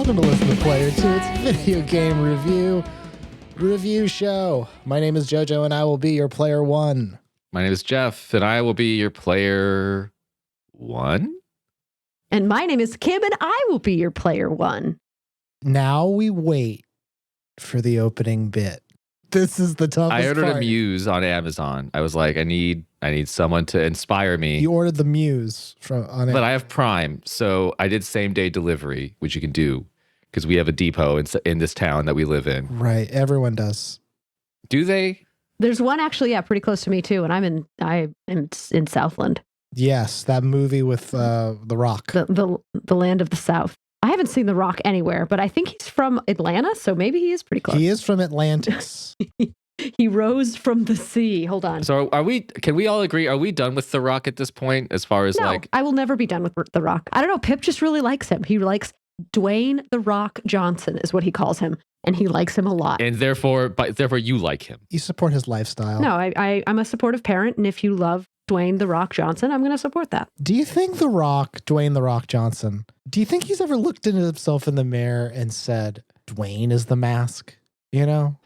Welcome to Listen to Player 2. It's a video game review show. My name is JoJo, and I will be your player one. My name is Jeff, and I will be your player one. And my name is Kim, and I will be your player one. Now we wait for the opening bit. This is the toughest I ordered part. a muse on Amazon. I was like, I need someone to inspire me. You ordered the muse on But I have Prime, so I did same day delivery, which you can do because we have a depot in this town that we live in. Right, everyone does. Do they? There's one actually, pretty close to me too, and I am in Southland. Yes, that movie with The Rock. The land of the South. I haven't seen The Rock anywhere, but I think he's from Atlanta, so maybe he is pretty close. He is from Atlantis. He rose from the sea. Hold on. So can we all agree, are we done with The Rock at this point as far as No, I will never be done with The Rock. I don't know. Pip just really likes him. He likes Dwayne The Rock Johnson is what he calls him. And he likes him a lot. And therefore you like him. You support his lifestyle. No, I'm a supportive parent. And if you love Dwayne The Rock Johnson, I'm going to support that. Do you think Dwayne The Rock Johnson, do you think he's ever looked into himself in the mirror and said, Dwayne is the mask? You know?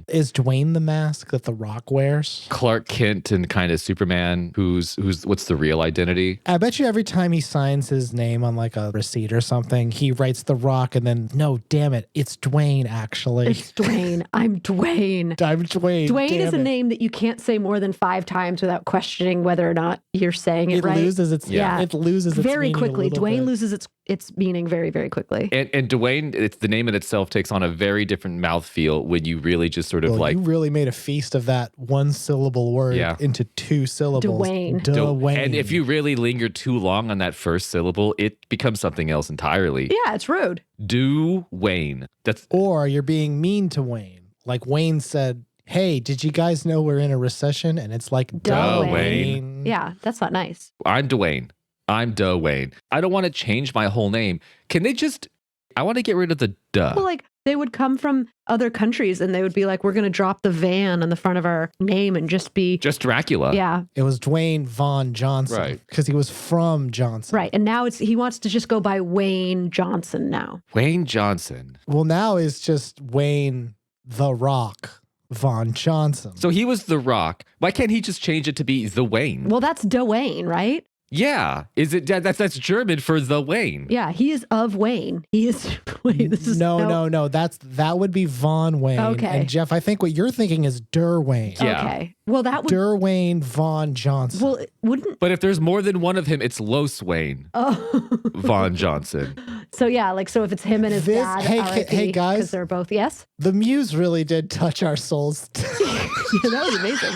Is Dwayne the mask that The Rock wears? Clark Kent and kind of Superman, who's what's the real identity? I bet you every time he signs his name on like a receipt or something, he writes The Rock and then, no, damn it, it's Dwayne actually. It's Dwayne. I'm Dwayne. I'm Dwayne. Dwayne damn is a it. name that you can't say more than 5 times without questioning whether or not you're saying it It right. loses its It loses its very meaning a quickly. little Dwayne bit. loses its meaning very, very quickly. And Dwayne, it's the name in itself takes on a very different mouthfeel when you really just sort of You really made a feast of that one syllable word into 2 syllables. Dwayne. And if you really linger too long on that first syllable, it becomes something else entirely. Yeah, it's rude. Wayne. Or you're being mean to Wayne. Like Wayne said, hey, did you guys know we're in a recession? And it's like, Dwayne. Yeah, that's not nice. I'm Dwayne. I'm Dwayne. I don't want to change my whole name. Can they just, I want to get rid of the duh. Well, like they would come from other countries and they would be like, we're going to drop the Van on the front of our name and just be. Just Dracula. Yeah. It was Dwayne Von Johnson. Right. Because he was from Johnson. Right. And now he wants to just go by Wayne Johnson now. Wayne Johnson. Well, now it's just Wayne The Rock Von Johnson. So he was The Rock. Why can't he just change it to be The Wayne? Well, that's Dwayne, right? Yeah. Is it that's German for The Wayne? Yeah, he is of Wayne. He is wait, this is No. That would be Von Wayne. Okay. And Jeff, I think what you're thinking is Derwayne. Yeah. Okay. Well, that would Derwayne Von Johnson. Well, it wouldn't. But if there's more than one of him, it's Los Wayne Oh. Von Johnson. So yeah, like so if it's him and his dad, hey guys, because they're both yes. The muse really did touch our souls. Yeah, that was amazing.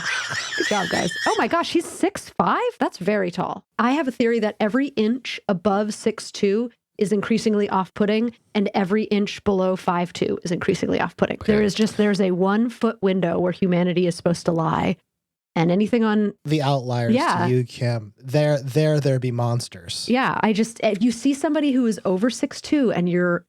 Good job, guys. Oh my gosh, he's 6'5"? That's very tall. I have a theory that every inch above 6'2" is increasingly off-putting, and every inch below 5'2" is increasingly off-putting. Okay. There's a 1 foot window where humanity is supposed to lie. And anything on The outliers Yeah. to you, Kim. There be monsters. yeah, if you see somebody who is over 6'2" and you're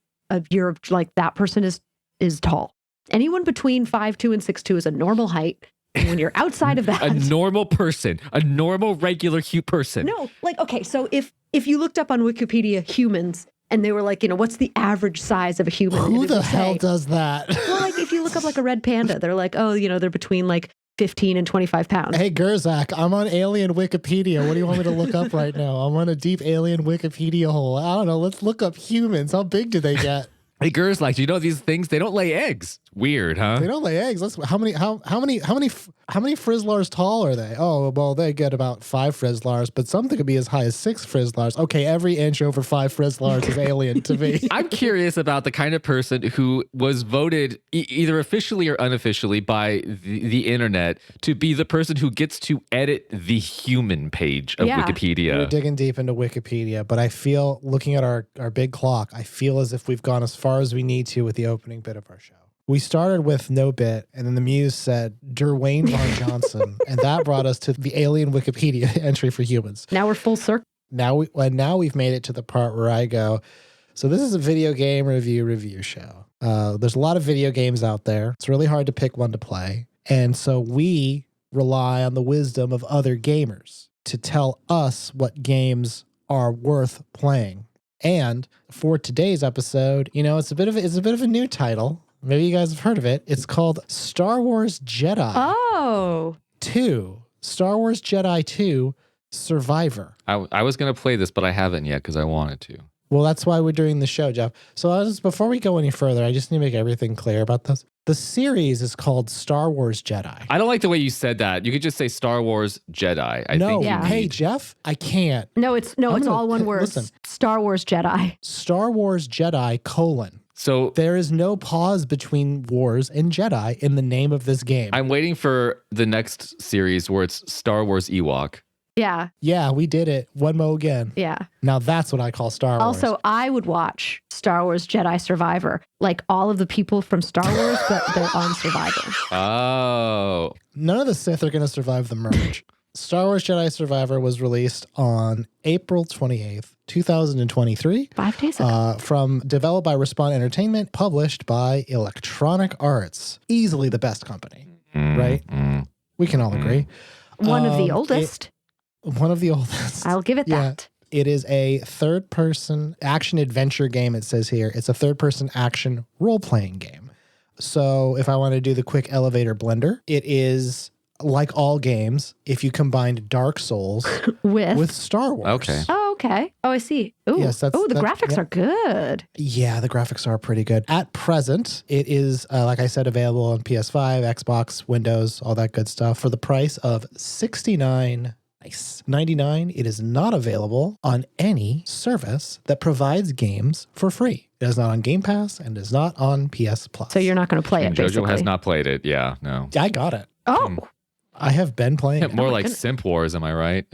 like that person is tall. Anyone between 5'2" and 6'2" is a normal height. And when you're outside of that, A normal person, a normal regular cute person. no, like okay, so if you looked up on Wikipedia humans and they were like, what's the average size of a human? Who and it the would hell say, does that? well, like if you look up like a red panda, they're like, oh, they're between like 15 and 25 pounds. Hey, Gerzak, I'm on alien Wikipedia. What do you want me to look up right now? I'm on a deep alien Wikipedia hole. I don't know. Let's look up humans. How big do they get? Hey, girls, like, do you know these things? They don't lay eggs. Weird, huh? They don't lay eggs. How many Frizzlars tall are they? Oh, well, they get about 5 Frizzlars, but something could be as high as 6 Frizzlars. Okay, every inch over 5 Frizzlars is alien to me. I'm curious about the kind of person who was voted either officially or unofficially by the internet to be the person who gets to edit the human page of Yeah. Wikipedia. We're digging deep into Wikipedia, but I feel, looking at our big clock, I feel as if we've gone as far as we need to with the opening bit of our show. We started with no bit, and then the muse said Derwayne Von Johnson, and that brought us to the alien Wikipedia entry for humans. Now we're full circle. Now we've made it to the part where I go, so this is a video game review show. There's a lot of video games out there. It's really hard to pick one to play. And so we rely on the wisdom of other gamers to tell us what games are worth playing. And for today's episode, it's a bit of a new title. Maybe you guys have heard of it. It's called Star Wars Jedi. Oh. 2. Star Wars Jedi 2 Survivor. I was going to play this, but I haven't yet because I wanted to. Well, that's why we're doing the show, Jeff. So before we go any further, I just need to make everything clear about this. The series is called Star Wars Jedi. I don't like the way you said that. You could just say Star Wars Jedi. I think Yeah. Hey, Jeff, I can't. No, it's all one word. Listen. Star Wars Jedi. Star Wars Jedi : So there is no pause between Wars and Jedi in the name of this game. I'm waiting for the next series where it's Star Wars Ewok. Yeah. Yeah, we did it. One mo again. Yeah. Now that's what I call Star Wars. Also, I would watch Star Wars Jedi Survivor, like all of the people from Star Wars, but they're on Survivor. Oh. None of the Sith are going to survive the merge. Star Wars Jedi Survivor was released on April 28th, 2023. 5 days ago. Developed by Respawn Entertainment, published by Electronic Arts. Easily the best company, right? We can all agree. One of the oldest. One of the oldest. I'll give it that. It is a third-person action-adventure game, it says here. It's a third-person action role-playing game. So if I want to do the quick elevator blender, it is, like all games, if you combined Dark Souls with Star Wars. Okay. Oh, okay. Oh, I see. Ooh. Yes, the graphics are good. Yeah, the graphics are pretty good. At present, it is, like I said, available on PS5, Xbox, Windows, all that good stuff for the price of $69.99. It is not available on any service that provides games for free. It is not on Game Pass and is not on PS Plus. So you're not going to play it, Jojo basically. has not played it. Yeah, no. I got it. Oh. I have been playing it. More my like goodness. Simp Wars, am I right?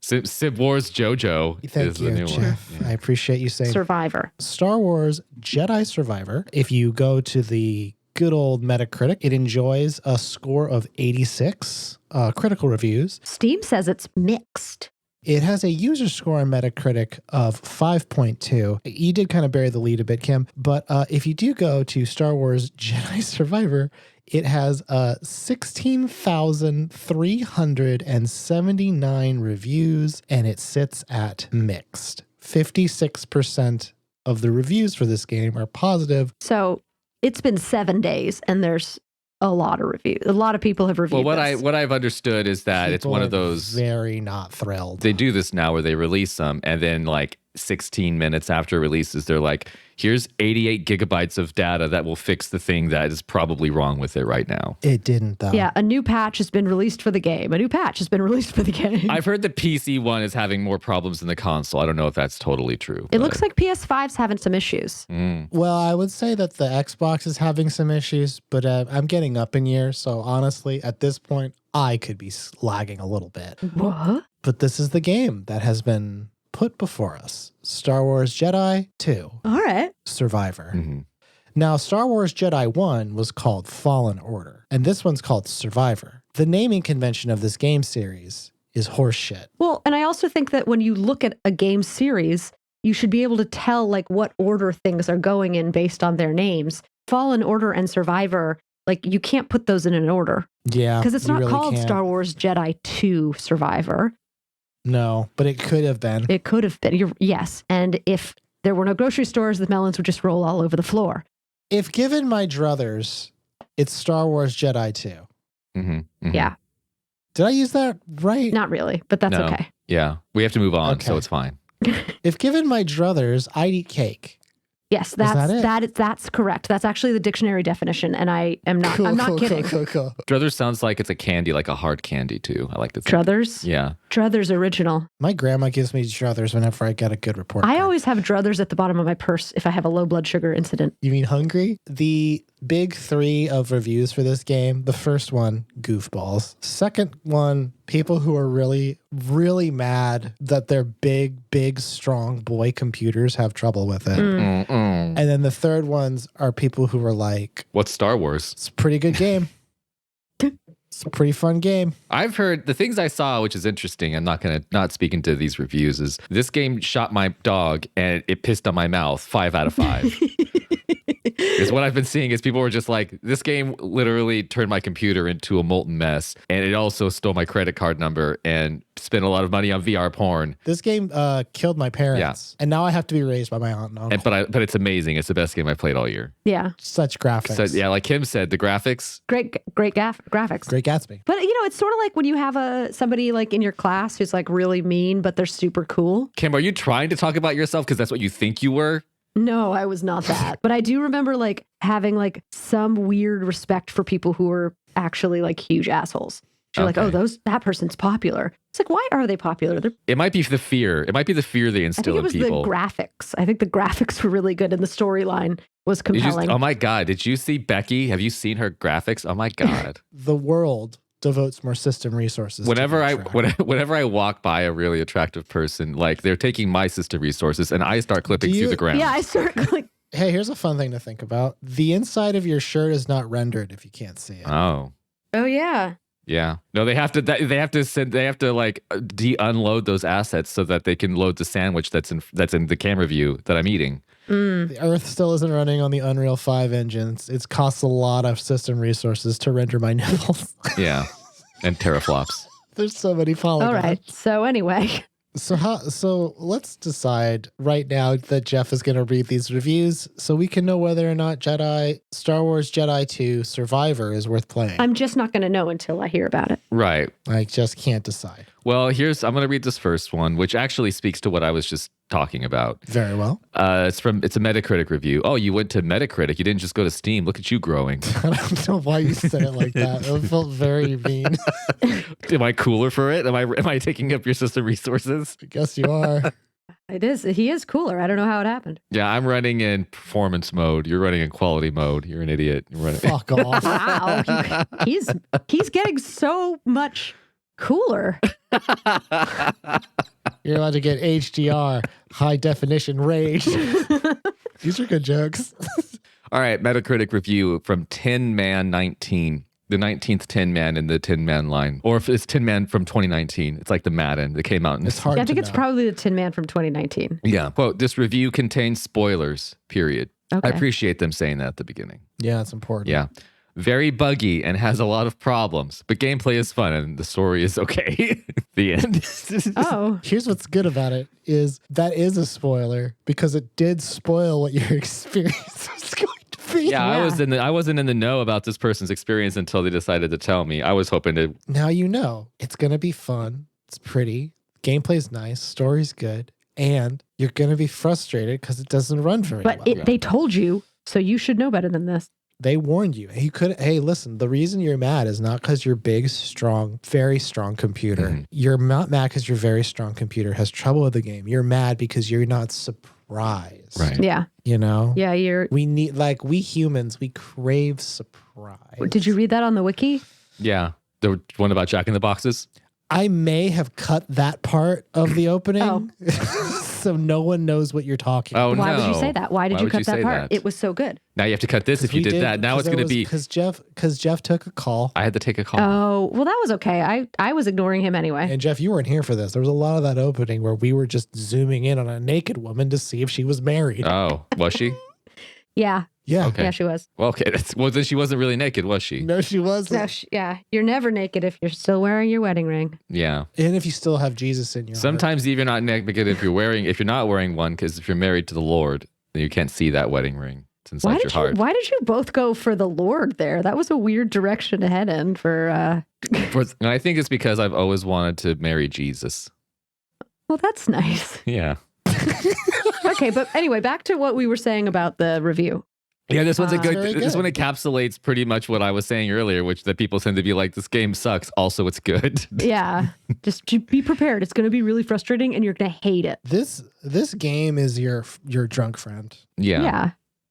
Simp Wars Jojo Thank is you, the new Jeff. one. I appreciate you saying Survivor. Star Wars Jedi Survivor. If you go to the good old Metacritic, it enjoys a score of 86 critical reviews. Steam says it's mixed. It has a user score on Metacritic of 5.2. You did kind of bury the lead a bit, Kim, but if you do go to Star Wars Jedi Survivor, it has 16,379 reviews, and it sits at mixed. 56% of the reviews for this game are positive. So it's been 7 days, and there's a lot of reviews. A lot of people have reviewed Well, this. what I've understood is that it's People one are of those. very not thrilled. They do this now where they release them, and then like 16 minutes after releases, they're like, here's 88 gigabytes of data that will fix the thing that is probably wrong with it right now. It didn't, though. Yeah, a new patch has been released for the game. A new patch has been released for the game. I've heard the PC one is having more problems than the console. I don't know if that's totally true. It looks like PS5's having some issues. Well, I would say that the Xbox is having some issues, but I'm getting up in years. So honestly, at this point, I could be lagging a little bit. What? But this is the game that has been put before us. Star Wars Jedi 2 All right. Survivor. Mhm. Now, Star Wars Jedi 1 was called Fallen Order, and this one's called Survivor. The naming convention of this game series is horseshit. Well, and I also think that when you look at a game series, you should be able to tell like what order things are going in based on their names. Fallen Order and Survivor, like you can't put those in an order Yeah. because it's you not really called can't. Star Wars Jedi 2 Survivor. No, but it could have been. It could have been. Yes. And if there were no grocery stores, the melons would just roll all over the floor. If given my druthers, it's Star Wars Jedi 2. Yeah. Did I use that right? Not really, but that's No. okay. Yeah. We have to move on, so Okay. it's fine. If given my druthers, I'd eat cake. Yes, that it? that's correct. That's actually the dictionary definition, and I'm not kidding. Cool. Druthers sounds like it's a candy, like a hard candy too. I like to think. Druthers? Yeah. Druthers original. My grandma gives me druthers whenever I get a good report I card. always have druthers at the bottom of my purse if I have a low blood sugar incident. You mean hungry? The big 3 of reviews for this game. The first one, goofballs. Second one, people who are really, really mad that their big, strong boy computers have trouble with it. And then the third ones are people who are like, What's Star Wars? it's a pretty good game. It's a pretty fun game. I've heard the things I saw, which is interesting. I'm not speaking to these reviews. Is this game shot my dog and it pissed on my mouth? 5 out of 5. Is what I've been seeing is people were just like, this game literally turned my computer into a molten mess. And it also stole my credit card number and spent a lot of money on VR porn. This game killed my parents, and now I have to be raised by my aunt and uncle. But it's amazing. It's the best game I played all year. Yeah. Such graphics. So yeah, like Kim said, the graphics. Great graphics. Great Gatsby. But it's sort of like when you have somebody like in your class who's like really mean, but they're super cool. Kim, are you trying to talk about yourself because that's what you think you were? No, I was not that. But I do remember like having like some weird respect for people who were actually like huge assholes. You're like, oh, that person's popular. It's like, why are they popular? It might be the fear. It might be the fear they instill in people. I think it was the graphics. I think the graphics were really good and the storyline was compelling. Oh my God. Did you see Becky? Have you seen her graphics? Oh my God. The world devotes more system resources. Whenever I walk by a really attractive person, like they're taking my system resources and I start clipping through the ground. Yeah, I start like. Hey, here's a fun thing to think about. The inside of your shirt is not rendered if you can't see it. Oh. Oh yeah. Yeah. No, they have to like unload those assets so that they can load the sandwich that's in the camera view that I'm eating. The Earth still isn't running on the Unreal 5 engines. It costs a lot of system resources to render my nipples. Yeah. And teraflops. There's so many polygons. All right. So anyway. So let's decide right now that Jeff is going to read these reviews so we can know whether or not Star Wars Jedi 2 Survivor is worth playing. I'm just not going to know until I hear about it. Right. I just can't decide. Well, I'm going to read this first one, which actually speaks to what I was just talking about. Very well. It's a Metacritic review. Oh, you went to Metacritic. You didn't just go to Steam. Look at you growing. I don't know why you said it like that. It felt very mean. Am I cooler for it? Am I taking up your system resources? I guess you are. It is. He is cooler. I don't know how it happened. Yeah, I'm running in performance mode. You're running in quality mode. You're an idiot. You're running. Fuck off. Wow. He's getting so much cooler. You're allowed to get HDR, high definition rage. These are good jokes. All right, Metacritic review from Tin Man 19. The 19th Tin Man in the Tin Man line. Or if it's Tin Man from 2019. It's like the Madden that came out. It's hard I think to it's know. probably the Tin Man from 2019. Yeah. Quote, this review contains spoilers, period. Okay. I appreciate them saying that at the beginning. Yeah, it's important. Yeah. Very buggy and has a lot of problems, but gameplay is fun and the story is okay. The end. Oh. Here's what's good about it is that is a spoiler because it did spoil what your experience was going to be. Yeah, I wasn't in the know about this person's experience until they decided to tell me. I was hoping to. Now you know. It's going to be fun. It's pretty. Gameplay's nice. Story's good. And you're going to be frustrated because it doesn't run very well. But they told you, so you should know better than this. They warned you. Hey, listen, the reason you're mad is not because your big, strong, very strong computer. Mm-hmm. You're not mad because your very strong computer has trouble with the game. You're mad because you're not surprised. Right. Yeah. You know? Yeah, we humans, we crave surprise. Did you read that on the wiki? Yeah. The one about Jack in the Boxes? I may have cut that part of the opening. So no one knows what you're talking about. Oh, Why no. would you say that? Why did you cut that part? that? It was so good. Now you have to cut this if you did that. Now it's going to be. Because Jeff took a call. I had to take a call. Oh, well, that was okay. I was ignoring him anyway. And Jeff, you weren't here for this. There was a lot of that opening where we were just zooming in on a naked woman to see if she was married. Oh, was she? Yeah. Yeah. Okay. Yeah, she was. Well, okay. Then she wasn't really naked, was she? No, she wasn't. No, yeah. You're never naked if you're still wearing your wedding ring. Yeah. And if you still have Jesus in your heart. Sometimes even not naked if you're not wearing one, because if you're married to the Lord, then you can't see that wedding ring. It's inside your heart. Why did you both go for the Lord there? That was a weird direction to head in for. I think it's because I've always wanted to marry Jesus. Well, that's nice. Yeah. Okay, but anyway, back to what we were saying about the review. Yeah, this one's Very this good. one encapsulates pretty much what I was saying earlier, which that people tend to be like, this game sucks. Also, it's good. Yeah, just be prepared. It's going to be really frustrating, and you're going to hate it. This game is your drunk friend. Yeah.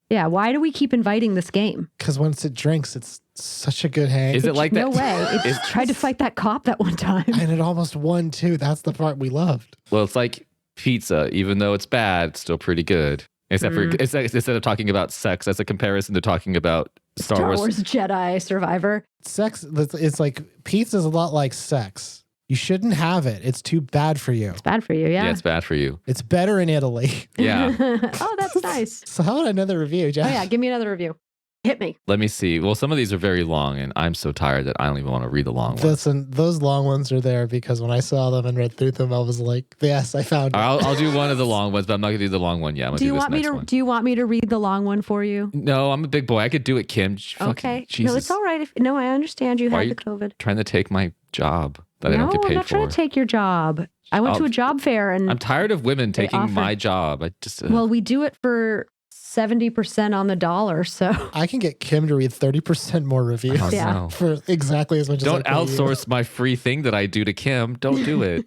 Yeah. Why do we keep inviting this game? Because once it drinks, it's such a good hang. Is it like that? No way. It tried to fight that cop that one time. And it almost won too. That's the part we loved. Well, it's like pizza. Even though it's bad, it's still pretty good. Except for instead of talking about sex as a comparison to talking about Star Wars Jedi Survivor. Sex, it's like pizza's a lot like sex. You shouldn't have it. It's too bad for you. It's bad for you, yeah. Yeah, it's bad for you. It's better in Italy. Yeah. Oh, that's nice. So how about another review, Jeff? Oh, yeah. Give me another review. Hit me. Let me see. Well, some of these are very long, and I'm so tired that I don't even want to read the long ones. Listen, those long ones are there because when I saw them and read through them, I was like, yes, I found it. I'll do one of the long ones, but I'm not gonna do the long one yet. I'm gonna Do you this want me next to? one. Do you want me to read the long one for you? No, I'm a big boy. I could do it, Kim. Okay. Jesus. No, it's all right. No, I understand you Why had are the COVID. Trying to take my job that I No, don't get I'm paid not for. trying to take your job. I went to a job fair and I'm tired of women they taking offered- my job. I just well, we do it for 70% on the dollar. So I can get Kim to read 30% more reviews oh, Yeah. no. for exactly as much Don't as I pay you. outsource my free thing that I do to Kim. Don't do it.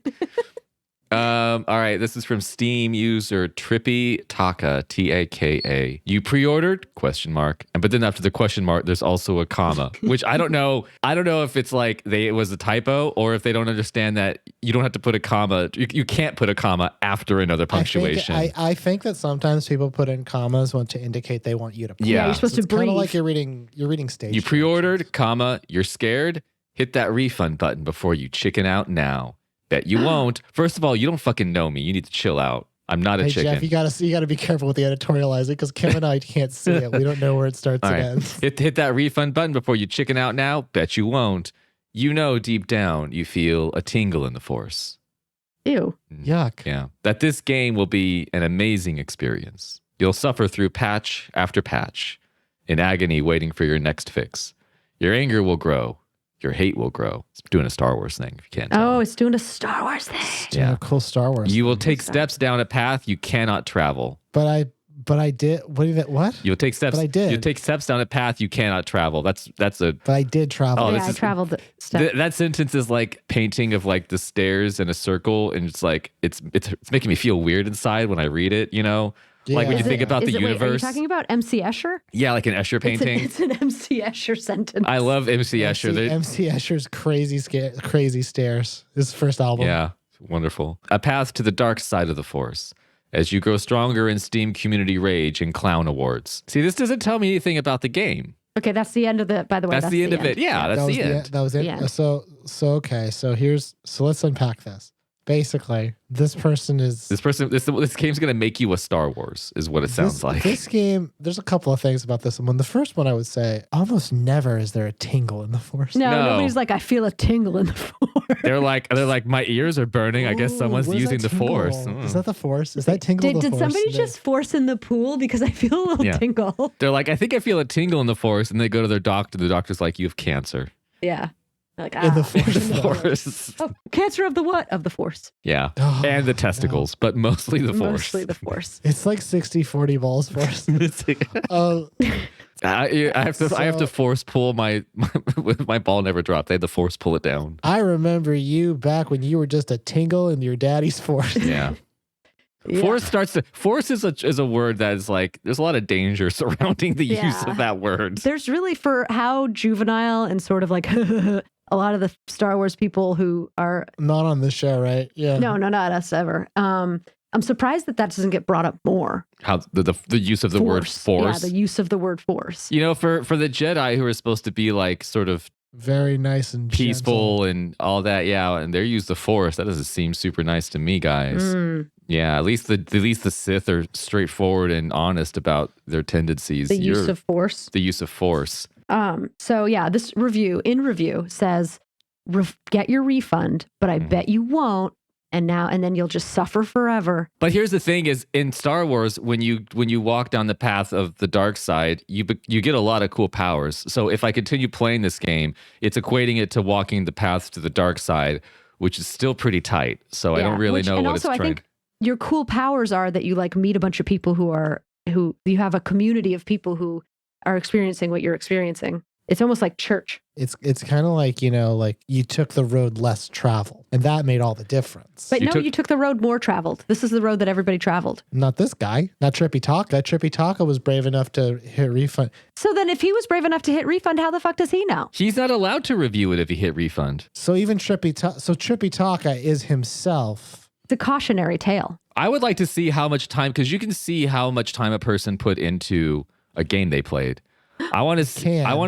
All right, this is from Steam user Trippy Taka, Taka. You pre-ordered? ? But then after the question mark, there's also a comma, which I don't know. I don't know if it's like it was a typo or if they don't understand that you don't have to put a comma. You can't put a comma after another punctuation. I think that sometimes people put in commas to indicate they want you to. Yeah. you're supposed to It's kind breathe. of like you're reading stage. You pre-ordered, comma, you're scared, hit that refund button before you chicken out now. Bet you won't. First of all, you don't fucking know me. You need to chill out. I'm not a Hey chicken. Jeff, you gotta be careful with the editorializing because Kim and I can't see it. We don't know where it starts All and right. ends. Hit that refund button before you chicken out now. Bet you won't. You know deep down you feel a tingle in the force. Ew. Yuck. Yeah. That this game will be an amazing experience. You'll suffer through patch after patch in agony waiting for your next fix. Your anger will grow. Your hate will grow. It's doing a Star Wars thing, if you can't tell. Oh, it's doing a Star Wars thing. Yeah, cool Star Wars. You will take steps down a path you cannot travel. But I did. What? You'll take steps. But I did. You'll take steps down a path you cannot travel. That's a. But I did travel. Oh, Yeah, this I is- traveled the step. That sentence is like painting of like the stairs in a circle, and it's like it's making me feel weird inside when I read it. You know, like when Yeah. you think about the Wait, are you universe. talking about MC Escher? Yeah, like an Escher painting. It's an MC Escher sentence. I love MC Escher. They're- MC Escher's crazy stairs. His first album. Yeah, wonderful. A path to the dark side of the Force. As you grow stronger in Steam Community Rage and Clown Awards. See, this doesn't tell me anything about the game. Okay, that's the end of the. By the way, That's the end of it. Yeah, that's the end. That was it. The end. So okay. So let's unpack this. Basically, this person is This game's gonna make you a Star Wars, is what it sounds like. This game, there's a couple of things about this one. The first one I would say, almost never is there a tingle in the Force. No, No. nobody's like, I feel a tingle in the force. They're like, my ears are burning. I guess Ooh, someone's what is using that the Force. tingle? Mm. Is that the Force? Is that tingle the Did Force? somebody No. just force in the pool? Because I feel a little Yeah. tingle. They're like, I think I feel a tingle in the Force, and they go to their doctor. The doctor's like, you have cancer. Yeah. Like, in the Force? The Force. Oh, cancer of the what? Of the force. Yeah, Oh, and the testicles, but mostly the Force. Mostly the force. It's like 60-40 balls Force. Oh, I have to force pull my ball never dropped. They had to force pull it down. I remember you back when you were just a tingle in your daddy's Force. Yeah. Yeah. Force is a word that is like there's a lot of danger surrounding the use Yeah. of that word. There's really, for how juvenile and sort of like a lot of the Star Wars people who are, Not on this show, right? Yeah. no, not us ever. I'm surprised that doesn't get brought up more. How the use of the word force. Yeah, the use of the word force. You know, for the Jedi who are supposed to be like sort of Very nice and peaceful and all that, yeah, and their use of force, that doesn't seem super nice to me, guys. Mm. Yeah, at least the Sith are straightforward and honest about their tendencies. The use of force. the use of force. So yeah, this review says, get your refund, but I bet you won't. And then you'll just suffer forever. But here's the thing: is in Star Wars, when you walk down the path of the dark side, you get a lot of cool powers. So if I continue playing this game, it's equating it to walking the path to the dark side, which is still pretty tight. So I don't really know and what also, it's I trying. think your cool powers are that you like meet a bunch of people who you have a community of people who are experiencing what you're experiencing. It's almost like church. It's kind of like, like you took the road less traveled, and that made all the difference. But you took the road more traveled. This is the road that everybody traveled. Not this guy, not Trippy Taka. Trippy Taka was brave enough to hit refund. So then if he was brave enough to hit refund, how the fuck does he know? He's not allowed to review it if he hit refund. So even Trippy Taka is himself. It's a cautionary tale. I would like to see how much time, because you can see how much time a person put into a game they played. I want to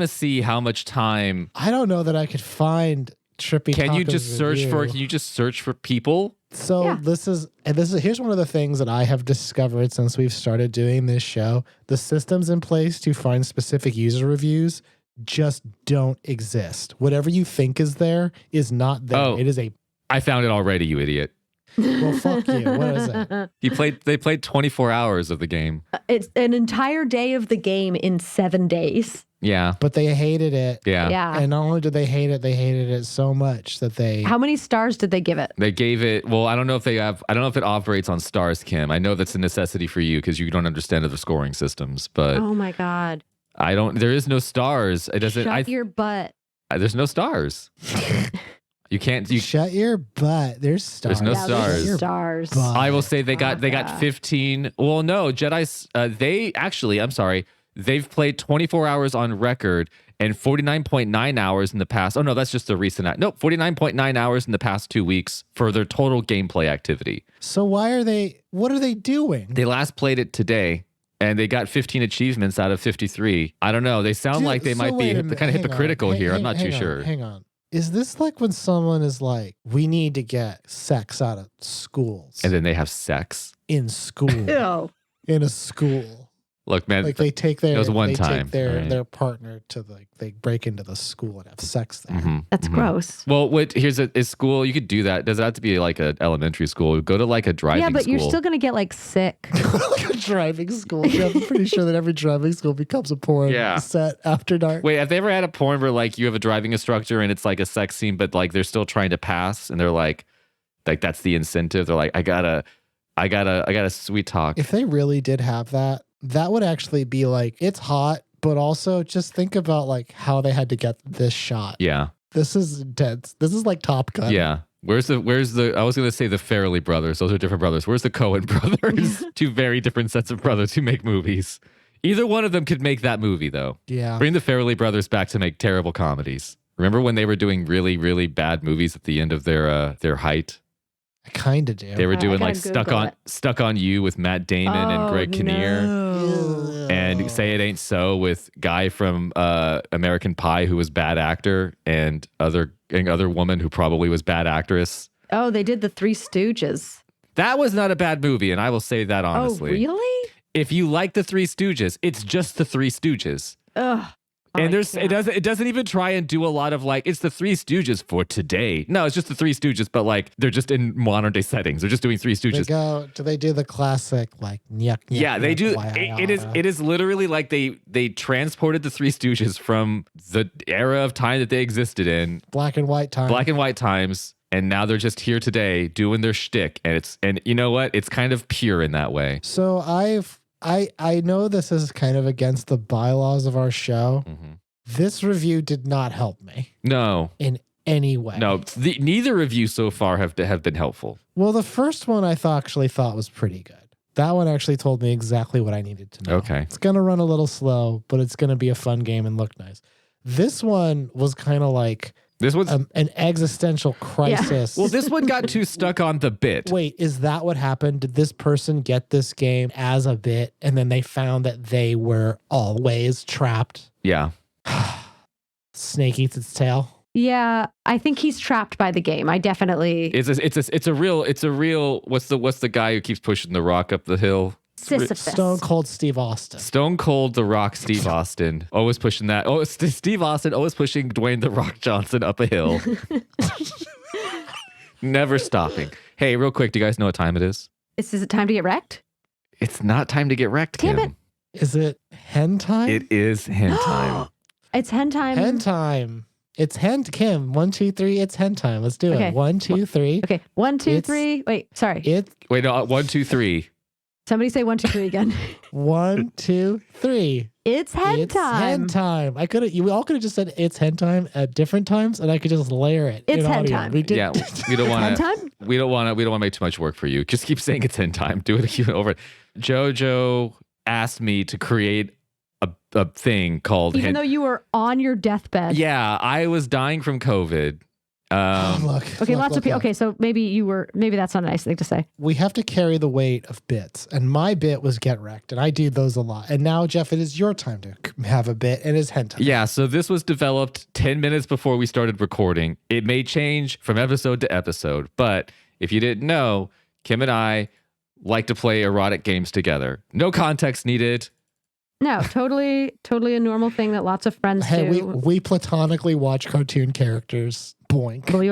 see how much time. I don't know that I could find Trippy. Can you Taka's just search for? review. Can you just search for people? So Yeah. this is here's one of the things that I have discovered since we've started doing this show. The systems in place to find specific user reviews just don't exist. Whatever you think is there is not there. Oh. It is a I found it already, you idiot. well, fuck you. What is it? They played 24 hours of the game. It's an entire day of the game in 7 days. Yeah. But they hated it. Yeah. Yeah. And not only did they hate it, they hated it so much that they How many stars did they give it? They gave it, well, I don't know if it operates on stars, Kim. I know that's a necessity for you because you don't understand other scoring systems, but Oh my God. there is no stars. It doesn't, Shut your butt. there's no stars. You can't, shut your butt. There's stars. There's no Yeah, stars. there's Your stars. butt. I will say they got Taka. 15. Well, no, Jedi's, I'm sorry. They've played 24 hours on record and 49.9 hours in the past. Oh, no, that's just the recent. 49.9 hours in the past 2 weeks for their total gameplay activity. So what are they doing? They last played it today and they got 15 achievements out of 53. I don't know. They sound Dude, like they so might be wait a kind minute. of Hang on. hypocritical here. I'm not too sure. Hang on. Is this like when someone is like, we need to get sex out of schools? And then they have sex. In school. Ew. In a school. Look, man. Like they take their It was one they time, take their, right? their partner to they break into the school and have sex there. Mhm, That's mhm. gross. Well, is school, you could do that. Does it have to be like an elementary school? Go to like a driving Yeah, but school. you're still going to get like sick. Like a driving school. Yeah, I'm pretty sure that every driving school becomes a porn Yeah. set after dark. Wait, have they ever had a porn where like you have a driving instructor and it's like a sex scene, but like they're still trying to pass and they're like that's the incentive. They're like, I gotta sweet talk. If they really did have that, that would actually be like, it's hot, but also just think about like how they had to get this shot. Yeah. This is intense. This is like Top Gun. Yeah. Where's the I was gonna say the Farrelly brothers. Those are different brothers. Where's the Coen brothers? Two very different sets of brothers who make movies. Either one of them could make that movie though. Yeah. Bring the Farrelly brothers back to make terrible comedies. Remember when they were doing really, really bad movies at the end of their height? I kind of do. They were I doing gotta like Google it. Stuck on You with Matt Damon and Greg Kinnear. No. And Say It Ain't So with guy from American Pie who was bad actor and other woman who probably was bad actress. Oh, they did the Three Stooges. That was not a bad movie, and I will say that honestly. Oh, really? If you like the Three Stooges, it's just the Three Stooges. Ugh. Oh, And I it can't. doesn't even try and do a lot of like it's the Three Stooges for today. No, it's just the Three Stooges, but like they're just in modern day settings. They're just doing Three Stooges. Do they do the classic like nyuk, nyuk, Yeah, they nyuk, do. why, It is literally like they transported the Three Stooges from the era of time that they existed in, black and white time. black and white times, and now they're just here today doing their shtick. And you know what? It's kind of pure in that way. So I know this is kind of against the bylaws of our show. Mhm. This review did not help me No, in any way. no. Neither of you so far have been helpful. Well, the first one I actually thought was pretty good. That one actually told me exactly what I needed to know. Okay. It's going to run a little slow, but it's going to be a fun game and look nice. This one was kind of like This one's an existential crisis. well. This one got too stuck on the bit. Wait, is that what happened? Did this person get this game as a bit and then they found that they were always trapped? Yeah. Snake eats its tail. Yeah, I think he's trapped by the game. I definitely It's a real. What's the guy who keeps pushing the rock up the hill? Sisyphus. Stone Cold Steve Austin. Stone Cold The Rock Steve Austin. Always pushing that. Oh, Steve Austin always pushing Dwayne The Rock Johnson up a hill. Never stopping. Hey, real quick, do you guys know what time it is? Is it time to get wrecked? It's not time to get wrecked, Damn Kim. it. Is it Hentime? It is Hentime. It's Hentime. Hentime. It's Kim. 1, 2, 3. It's Hentime. Let's do Okay. it. 1, 2, 3. Okay, 1, 2, It's- 3. Wait, sorry. It Wait, no, 1, 2, 3. Somebody say 1, 2, 3 again. 1, 2, 3. It's It's Hentime. Hentime. We all could have just said it's Hentime at different times, and I could just layer it. It's in audio. Hentime. We did. Yeah, we don't want to. Hentime? We don't want to make too much work for you. Just keep saying it's Hentime. Do it over. Jojo asked me to create a thing called Even though you were on your deathbed. Yeah, I was dying from COVID. Okay, lots of people. Okay, so maybe that's not a nice thing to say. We have to carry the weight of bits. And my bit was get wrecked. And I do those a lot. And now, Jeff, it is your time to have a bit. And it's Hentime. Yeah, so this was developed 10 minutes before we started recording. It may change from episode to episode, but if you didn't know, Kim and I like to play erotic games together. No context needed. No, totally a normal thing that lots of friends Hey, do. we platonically watch cartoon characters. Boink. Boing.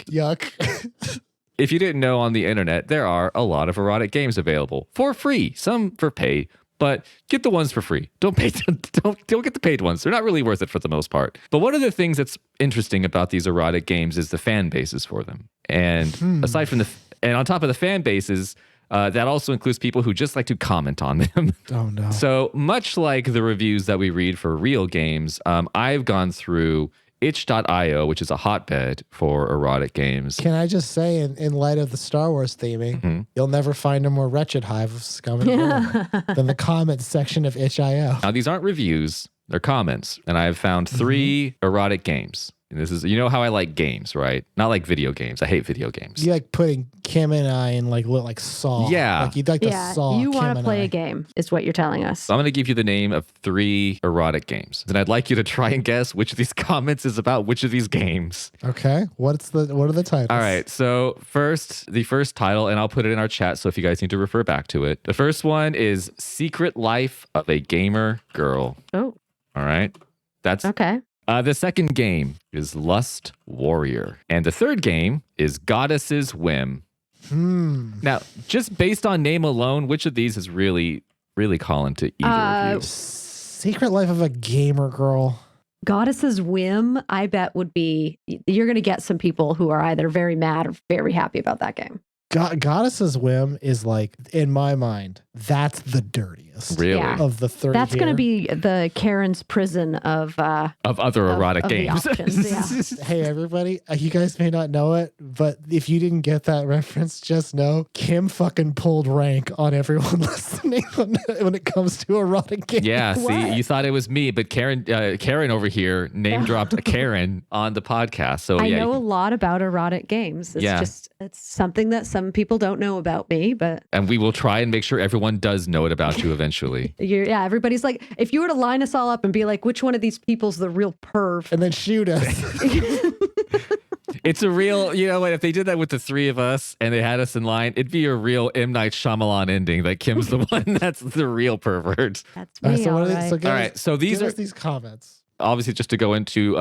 Yuck. If you didn't know, on the internet, there are a lot of erotic games available for free, some for pay, but get the ones for free. Don't get the paid ones. They're not really worth it for the most part. But one of the things that's interesting about these erotic games is the fan bases for them. And aside from and on top of the fan bases, that also includes people who just like to comment on them. Oh, no. So much like the reviews that we read for real games, I've gone through itch.io, which is a hotbed for erotic games. Can I just say, in light of the Star Wars theming, you'll never find a more wretched hive of scum and villainy than the comments section of itch.io. Now, these aren't reviews, they're comments. And I've found 3 erotic games. And this is, you know how I like games, right? Not like video games. I hate video games. You like putting Kim and I in like Saw. Yeah. Like you'd like to Saw you Kim want to and play I. a game, is what you're telling us. So I'm going to give you the name of 3 erotic games. And I'd like you to try and guess which of these comments is about which of these games. Okay. What are the titles? All right. So the first title, and I'll put it in our chat, so if you guys need to refer back to it. The first one is Secret Life of a Gamer Girl. Oh. All right. That's okay. The second game is Lust Warrior. And the third game is Goddess's Whim. Now, just based on name alone, which of these is really, really calling to either of you? Secret Life of a Gamer Girl. Goddess's Whim, I bet would be, you're going to get some people who are either very mad or very happy about that game. Goddess's Whim is like, in my mind, that's the dirtiest. Really? Yeah. Of the 30 That's going to here. be the Karen's prison of other erotic of the games. options, yeah. Hey, everybody, you guys may not know it, but if you didn't get that reference, just know Kim fucking pulled rank on everyone listening when it comes to erotic games. Yeah, see, What? you thought it was me, but Karen over here name dropped a Karen on the podcast. So I yeah, know a lot about erotic games. It's it's something that some people don't know about me, but and we will try and make sure everyone does know it about you eventually. everybody's like, if you were to line us all up and be like, which one of these people's the real perv? And then shoot us. It's a real, you know what, if they did that with the 3 of us and they had us in line, it'd be a real M. Night Shyamalan ending. That Kim's the one that's the real pervert. That's All me, right, so all what are right. they, so give All us- right, so these give are us these comments. obviously just to go into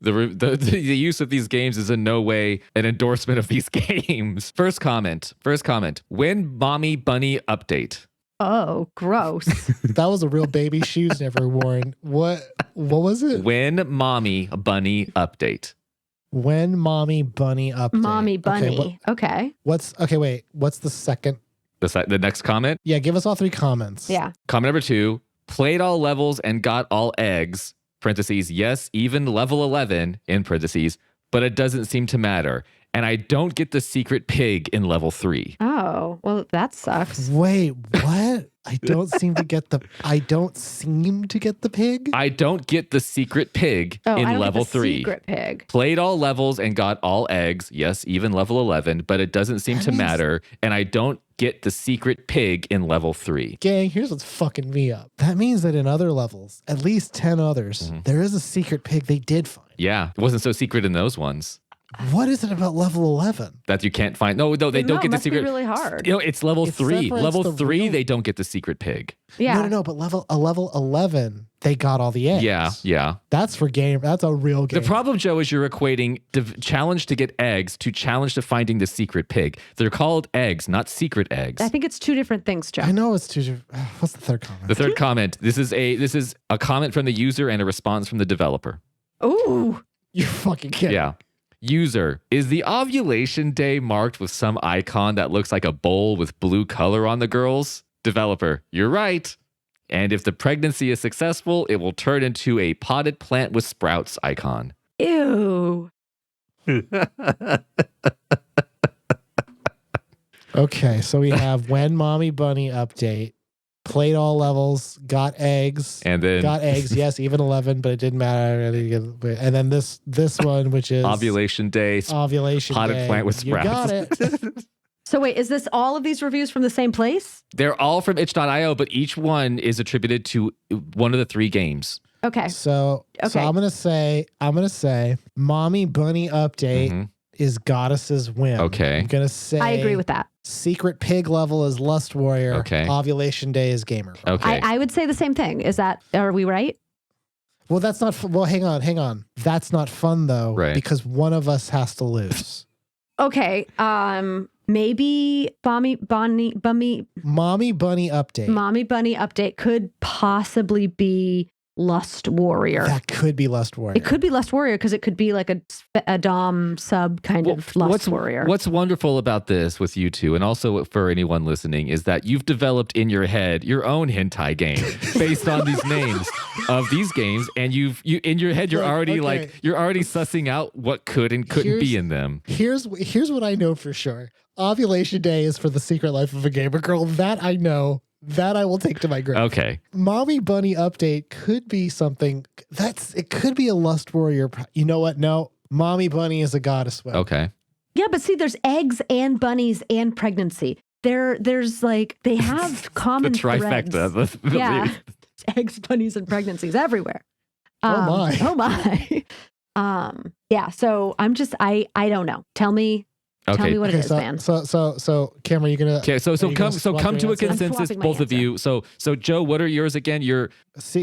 the use of these games is in no way an endorsement of these games. First comment. When Mommy Bunny update. Oh, gross. That was a real baby shoes never worn. What was it? When Mommy Bunny update. When Mommy Bunny update. Mommy Bunny. Okay, Okay. what's the second? The next comment. Yeah, give us all 3 comments. Yeah. Comment number 2. Played all levels and got all eggs. Parentheses. Yes, even level 11 in parentheses. But it doesn't seem to matter. And I don't get the secret pig in level 3. Oh, well, that sucks. Wait, what? I don't seem to get the pig. I don't get the secret pig Oh, I in don't level get the 3. secret pig. Played all levels and got all eggs. Yes, even level 11, but it doesn't seem That to means- matter. And I don't get the secret pig in level 3. Gang, here's what's fucking me up. That means that in other levels, at least 10 others, there is a secret pig they did find. Yeah, it wasn't so secret in those ones What is it about level 11? that you can't find. No, they don't get the must be secret. really hard. You know, it's level It 3. separates Level the 3, real- they don't get the secret pig. Yeah. No, but level 11, they got all the eggs. Yeah. That's for game. That's a real game. The problem, Joe, is you're equating challenge to get eggs to challenge to finding the secret pig. They're called eggs, not secret eggs. I think it's 2 different things, Joe. I know it's too. What's the third comment? The third comment. This is a comment from the user and a response from the developer. Ooh. You're fucking kidding. Yeah. User, is the ovulation day marked with some icon that looks like a bowl with blue color on the girls? Developer, you're right. And if the pregnancy is successful, it will turn into a potted plant with sprouts icon. Ew. Okay, so we have when Mommy Bunny update. played all levels, got eggs. And then Got eggs, yes, even 11, but it didn't matter. And then this one, which is ovulation day, ovulation potted day. plant with sprouts. You got it. So wait, is this all of these reviews from the same place? They're all from itch.io, but each one is attributed to one of the 3 games. Okay. So Okay. I'm gonna say, Mommy Bunny Update is Goddess's Whim. Okay. I'm gonna say I agree with that. Secret Pig level is Lust Warrior. Okay. Ovulation Day is Gamer Girl. Okay. I would say the same thing. Are we right? Well, that's not. Well, hang on. That's not fun though, Right. because one of us has to lose. Okay. Maybe Mommy Bunny Update could possibly be Lust Warrior. That could be Lust Warrior. It could be Lust Warrior because it could be like a Dom sub kind of Lust Warrior. What's wonderful about this with you two, and also for anyone listening, is that you've developed in your head your own hentai game based on these names of these games, and you in your head you're already you're already sussing out what could and couldn't be in them. Here's what I know for sure. Ovulation Day is for the Secret Life of a Gamer Girl. That I know. That I will take to my grave. Okay. Mommy Bunny Update could be something it could be a Lust Warrior. You know what? No, Mommy Bunny is a Goddess Whim. Okay. Yeah, but see, there's eggs and bunnies and pregnancy. There's like they have common The trifecta. threads. Yeah, eggs, bunnies, and pregnancies everywhere. Oh my. Oh my. Yeah. So I'm just I don't know. Tell me what it is, man. So Cameron, you gonna come to a consensus, both of you. So Joe, what are yours again?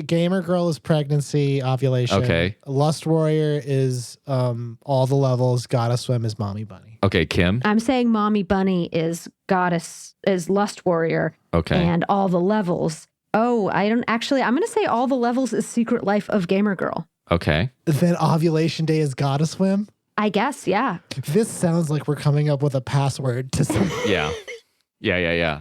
Gamer Girl is pregnancy, ovulation. Okay. Lust Warrior is all the levels. Goddess Swim is Mommy Bunny. Okay, Kim. I'm saying Mommy Bunny is Lust Warrior. Okay. And all the levels. Oh, I'm gonna say all the levels is Secret Life of Gamer Girl. Okay. Then Ovulation Day is Goddess Swim. I guess, yeah. This sounds like we're coming up with a password to some. Yeah.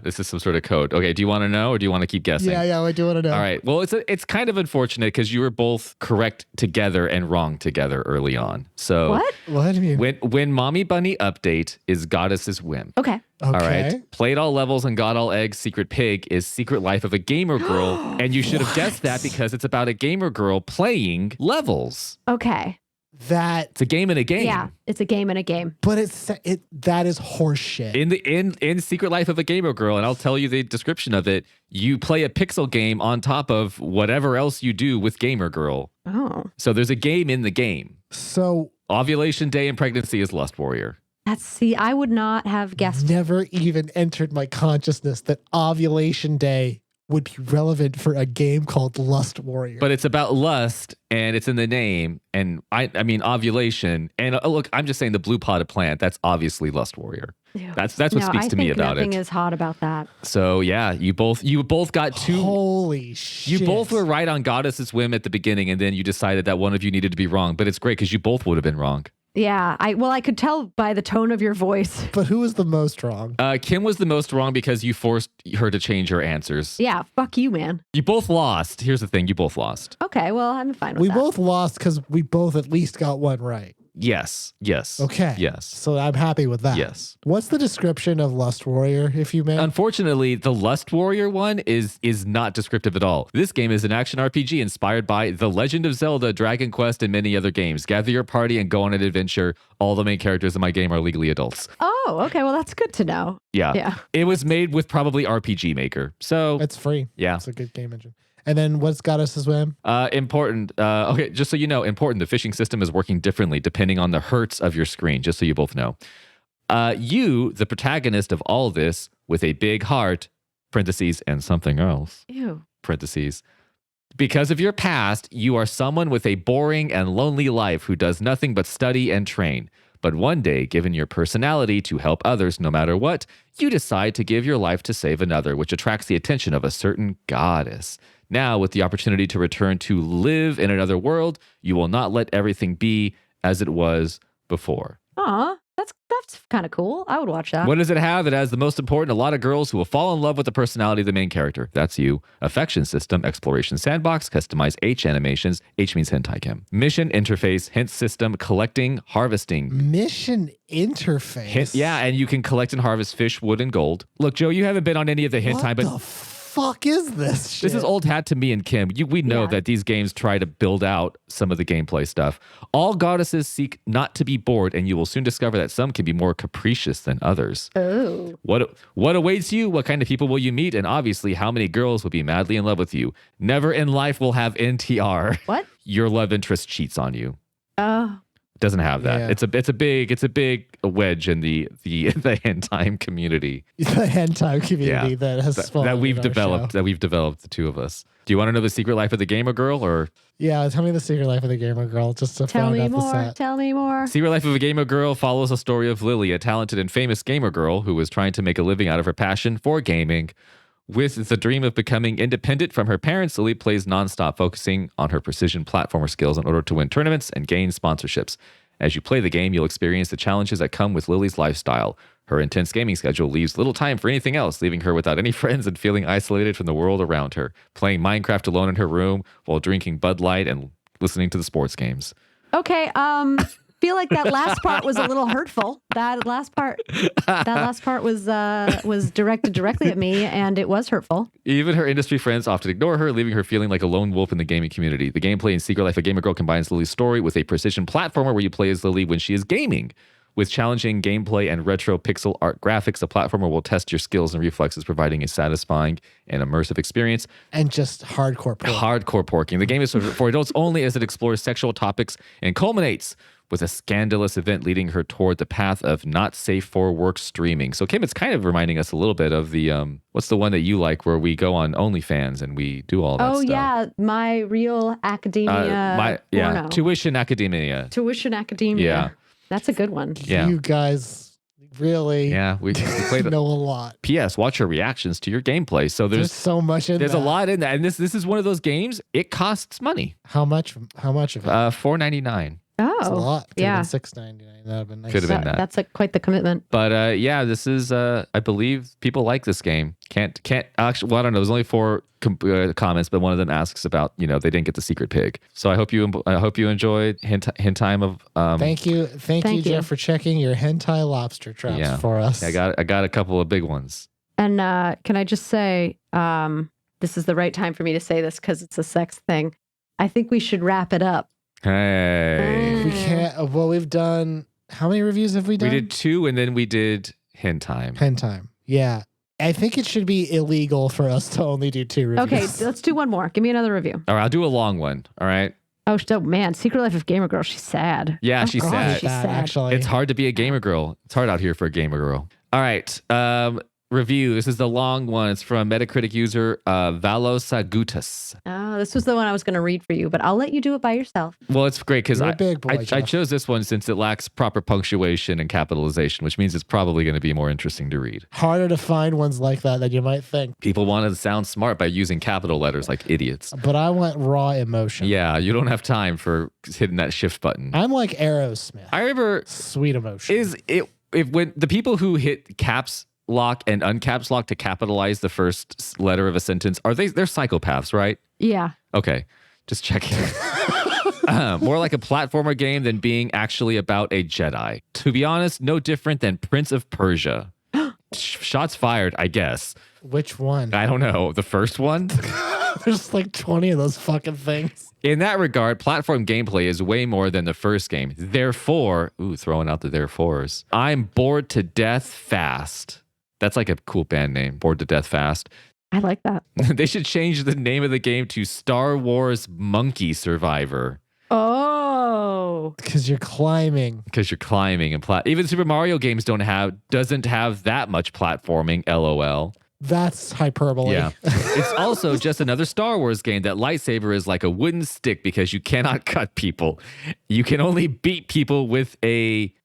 This is some sort of code. Okay, do you want to know or do you want to keep guessing? Yeah, I do want to know. All right. Well, it's kind of unfortunate because you were both correct together and wrong together early on. So What do you mean? When Mommy Bunny Update is Goddess's Whim. Okay. All right. Played all levels and got all eggs. Secret Pig is Secret Life of a Gamer Girl, and you should have guessed that because it's about a gamer girl playing levels. Okay. It's a game in a game. Yeah, it's a game in a game. But that is horseshit. In Secret Life of a Gamer Girl, and I'll tell you the description of it. You play a pixel game on top of whatever else you do with Gamer Girl. Oh. So there's a game in the game. So Ovulation Day and pregnancy is Lust Warrior. I would not have guessed. Never even entered my consciousness that Ovulation Day would be relevant for a game called Lust Warrior. But it's about lust, and it's in the name, and I mean ovulation. And look, I'm just saying the blue potted plant. That's obviously Lust Warrior. Ew. That's what speaks to me about it. Nothing is hot about that. So yeah, you both got two. Holy shit! You both were right on Goddess's Whim at the beginning, and then you decided that one of you needed to be wrong. But it's great because you both would have been wrong. Yeah, I could tell by the tone of your voice. But who was the most wrong? Kim was the most wrong because you forced her to change her answers. Yeah, fuck you, man. You both lost. Here's the thing, you both lost. Okay, well, I'm fine with We that. both lost because we both at least got one right. Yes. Okay. Yes. So I'm happy with that. Yes. What's the description of Lust Warrior, if you may? Unfortunately, the Lust Warrior one is not descriptive at all. This game is an action RPG inspired by The Legend of Zelda, Dragon Quest, and many other games. Gather your party and go on an adventure. All the main characters in my game are legally adults. Oh, okay. Well, that's good to know. Yeah. It was made with probably RPG Maker. So it's free. Yeah. It's a good game engine. And then what's Goddess's Whim? Important. Okay, just so you know, important. The fishing system is working differently depending on the hertz of your screen, just so you both know. You, the protagonist of all this, with a big heart, parentheses, and something else, Ew. parentheses. Because of your past, you are someone with a boring and lonely life who does nothing but study and train. But one day, given your personality to help others no matter what, you decide to give your life to save another, which attracts the attention of a certain goddess. Now, with the opportunity to return to live in another world, you will not let everything be as it was before. Aw, that's kind of cool. I would watch that. What does it have? It has the most important, a lot of girls who will fall in love with the personality of the main character. That's you. Affection system, exploration sandbox, customized H animations. H means hentai Kim. Mission interface, hint system, collecting, harvesting. Mission interface? Yeah, and you can collect and harvest fish, wood, and gold. Look, Joe, you haven't been on any of the Hentime, but fuck is this shit? This is old hat to me and Kim. We know that these games try to build out some of the gameplay stuff. All goddesses seek not to be bored, and you will soon discover that some can be more capricious than others. Oh. What awaits you? What kind of people will you meet? And obviously, how many girls will be madly in love with you? Never in life will have NTR. What? Your love interest cheats on you. Oh. Doesn't have that. Yeah. It's a big wedge in the Hentime community. The Hentime community that has spawned that we've in our developed. show. That we've developed, the two of us. Do you want to know the secret life of the gamer girl, or Yeah, tell me the secret life of the gamer girl just to Tell find me out the more. set. Tell me more. Secret Life of a Gamer Girl follows a story of Lily, a talented and famous gamer girl who was trying to make a living out of her passion for gaming. With the dream of becoming independent from her parents, Lily plays nonstop, focusing on her precision platformer skills in order to win tournaments and gain sponsorships. As you play the game, you'll experience the challenges that come with Lily's lifestyle. Her intense gaming schedule leaves little time for anything else, leaving her without any friends and feeling isolated from the world around her, playing Minecraft alone in her room while drinking Bud Light and listening to the sports games. Okay, feel like that last part was a little hurtful. That last part was directed directly at me, and it was hurtful. Even her industry friends often ignore her, leaving her feeling like a lone wolf in the gaming community. The gameplay in Secret Life of Gamer Girl combines Lily's story with a precision platformer where you play as Lily when she is gaming. With challenging gameplay and retro pixel art graphics, the platformer will test your skills and reflexes, providing a satisfying and immersive experience. And just hardcore porn. Hardcore porking. The game is for adults only, as it explores sexual topics and culminates with a scandalous event leading her toward the path of not safe for work streaming. So, Kim, it's kind of reminding us a little bit of the, what's the one that you like where we go on OnlyFans and we do all that stuff? Oh, yeah. My Real Academia. porno. Tuition Academia. Tuition Academia. Yeah. That's a good one. Yeah. You guys really we played know a lot. P.S. Watch your reactions to your gameplay. So There's so much in there's that. a lot in that, and this is one of those games. It costs money. How much of it? $4.99. Oh, It's a lot. Could yeah. have been $6.99. That would have been nice. Could have been that. That's quite the commitment. But yeah, this is I believe people like this game. Can't actually. Well, I don't know. There's only 4 comments, but one of them asks about they didn't get the secret pig. So I hope you enjoyed Hentime of. Thank you, Jeff, for checking your hentai lobster traps for us. I got a couple of big ones. And can I just say, this is the right time for me to say this because it's a sex thing. I think we should wrap it up. Hey, We can't. Well, we've done. How many reviews have we done? we did 2, and then we did Hentime. Hentime. Yeah. I think it should be illegal for us to only do 2 reviews. Okay, let's do one more. Give me another review. All right, I'll do a long one. All right. Oh, man. Secret Life of Gamer Girl. She's sad. Yeah, she's God, sad. She's sad. Actually, It's hard to be a gamer girl. It's hard out here for a gamer girl. All right. Review. This is the long one. It's from Metacritic user Valosagutas. Oh, this was the one I was going to read for you, but I'll let you do it by yourself. Well, it's great because You're a big boy, I Jeff. chose this one since it lacks proper punctuation and capitalization, which means it's probably going to be more interesting to read. harder to find ones like that than you might think. People want to sound smart by using capital letters like idiots. But I want raw emotion. Yeah, you don't have time for hitting that shift button. I'm like Aerosmith. I remember Sweet emotion. when the people who hit caps lock and uncaps lock to capitalize the first letter of a sentence, they're psychopaths, right? Yeah. Okay, just checking. More like a platformer game than being actually about a Jedi. To be honest, no different than Prince of Persia. Shots fired, I guess. Which one? I don't know. The first one? There's like 20 of those fucking things. In that regard, platform gameplay is way more than the first game. Therefore, throwing out the therefores. I'm bored to death fast. That's like a cool band name, Bored to Death Fast. I like that. They should change the name of the game to Star Wars Monkey Survivor. Oh. Because you're climbing. Because you're climbing and even Super Mario games doesn't have that much platforming, LOL. That's hyperbole. Yeah. It's also just another Star Wars game that lightsaber is like a wooden stick because you cannot cut people. You can only beat people with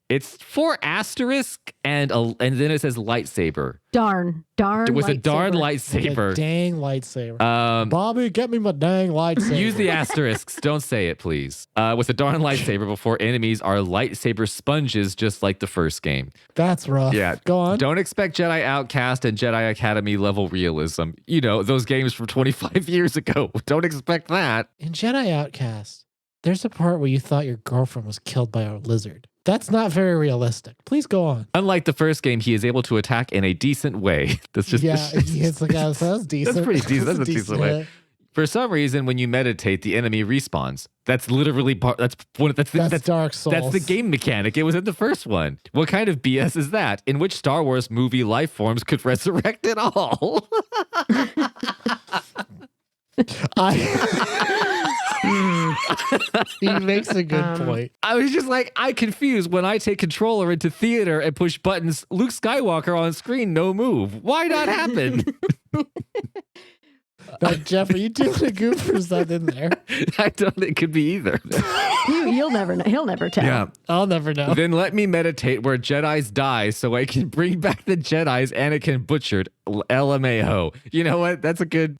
it's 4 asterisk and then it says lightsaber. Darn With a darn Like lightsaber. a dang lightsaber. Bobby, get me my dang lightsaber. Use the asterisks. Don't say it, please. With a darn lightsaber before enemies are lightsaber sponges, just like the first game. That's rough. Yeah. Go on. Don't expect Jedi Outcast and Jedi Academy level realism. Those games from 25 years ago. Don't expect that. In Jedi Outcast, there's a part where you thought your girlfriend was killed by a lizard. That's not very realistic. Please go on. Unlike the first game, he is able to attack in a decent way. That's just it's like, that sounds decent. That's pretty decent. That's a decent way. hit. For some reason, when you meditate, the enemy respawns. That's literally that's Dark Souls. That's the game mechanic. It was in the first one. What kind of BS is that? In which Star Wars movie life forms could resurrect at all? He makes a good point. I was just like, I confused when I take controller into theater and push buttons. Luke Skywalker on screen, no move. Why not happen? Now, Jeff, are you doing a goof or is that in there? I don't think it could be either. You'll never know. He'll never tell. Yeah. I'll never know. Then let me meditate where Jedis die so I can bring back the Jedis Anakin butchered. LMAO. You know what? That's a good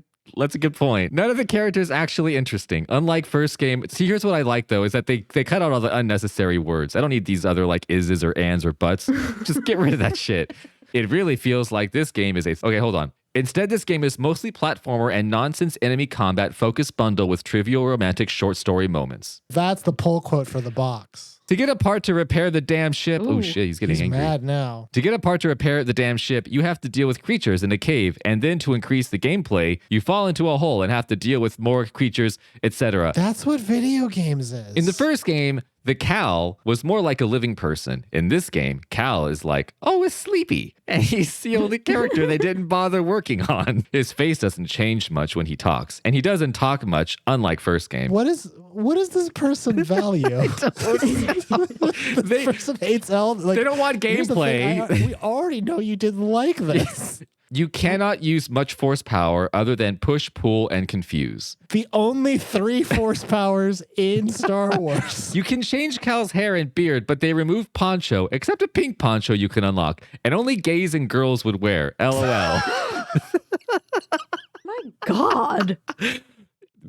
point. None of the characters actually interesting. Unlike first game. See, here's what I like though, is that they cut out all the unnecessary words. I don't need these other like ises or ands or buts. Just get rid of that shit. It really feels like this game is okay, hold on. Instead, this game is mostly platformer and nonsense enemy combat focused bundle with trivial romantic short story moments. That's the pull quote for the box. To get a part to repair the damn ship. Ooh, oh shit, he's getting angry. Mad now. To get a part to repair the damn ship, you have to deal with creatures in a cave, and then to increase the gameplay, you fall into a hole and have to deal with more creatures, etc. That's what video games is. In the first game, the Cal was more like a living person. In this game, Cal is like, oh, it's sleepy. And he's the only character they didn't bother working on. His face doesn't change much when he talks, and he doesn't talk much, unlike first game. What does this person value? The person hates elves. Like, They don't want here's the gameplay. thing, we already know you didn't like this. You cannot use much force power other than push, pull, and confuse. The only 3 force powers in Star Wars. You can change Cal's hair and beard, but they remove poncho, except a pink poncho you can unlock, and only gays and girls would wear. LOL. My God.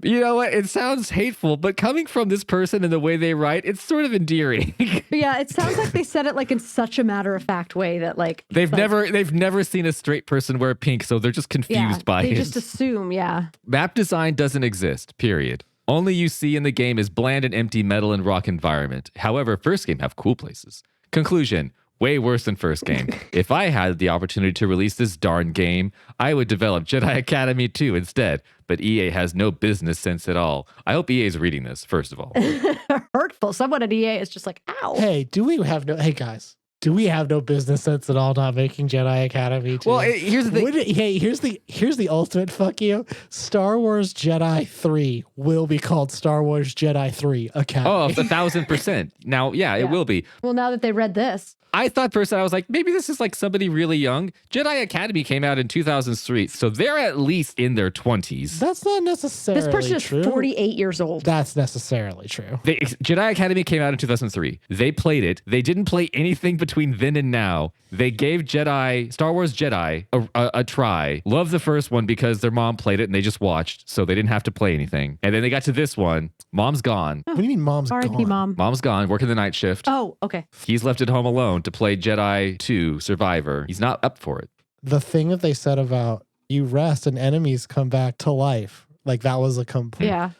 You know what? It sounds hateful, but coming from this person and the way they write, it's sort of endearing. Yeah, it sounds like they said it like in such a matter-of-fact way that like They've like, never seen a straight person wear pink, so they're just confused by they it. just assume, yeah. Map design doesn't exist, period. Only you see in the game is bland and empty metal and rock environment. However, first game have cool places. Conclusion, way worse than first game. If I had the opportunity to release this darn game, I would develop Jedi Academy 2 instead. But EA has no business sense at all. I hope EA is reading this, first of all. Hurtful. Someone at EA is just like, ow. Hey, hey guys, do we have no business sense at all not making Jedi Academy 2? Well, here's the thing. Here's the ultimate fuck you. Star Wars Jedi 3 will be called Star Wars Jedi 3 Academy. Oh, 1,000%. Now, yeah, it will be. Well, now that they read this. I thought first I was like, maybe this is like somebody really young. Jedi Academy came out in 2003, so they're at least in their 20s. That's not necessarily This person is true. 48 years old. That's necessarily true. Jedi Academy came out in 2003. They played it. They didn't play anything between then and now. They gave Star Wars Jedi a try. Loved the first one because their mom played it and they just watched, so they didn't have to play anything. And then they got to this one. Mom's gone. What do you mean mom's R.I.P. gone? Mom. Mom's gone, working the night shift. Oh, okay. He's left at home alone to play Jedi 2 Survivor. He's not up for it. The thing that they said about you rest and enemies come back to life, like that was a complete. Yeah.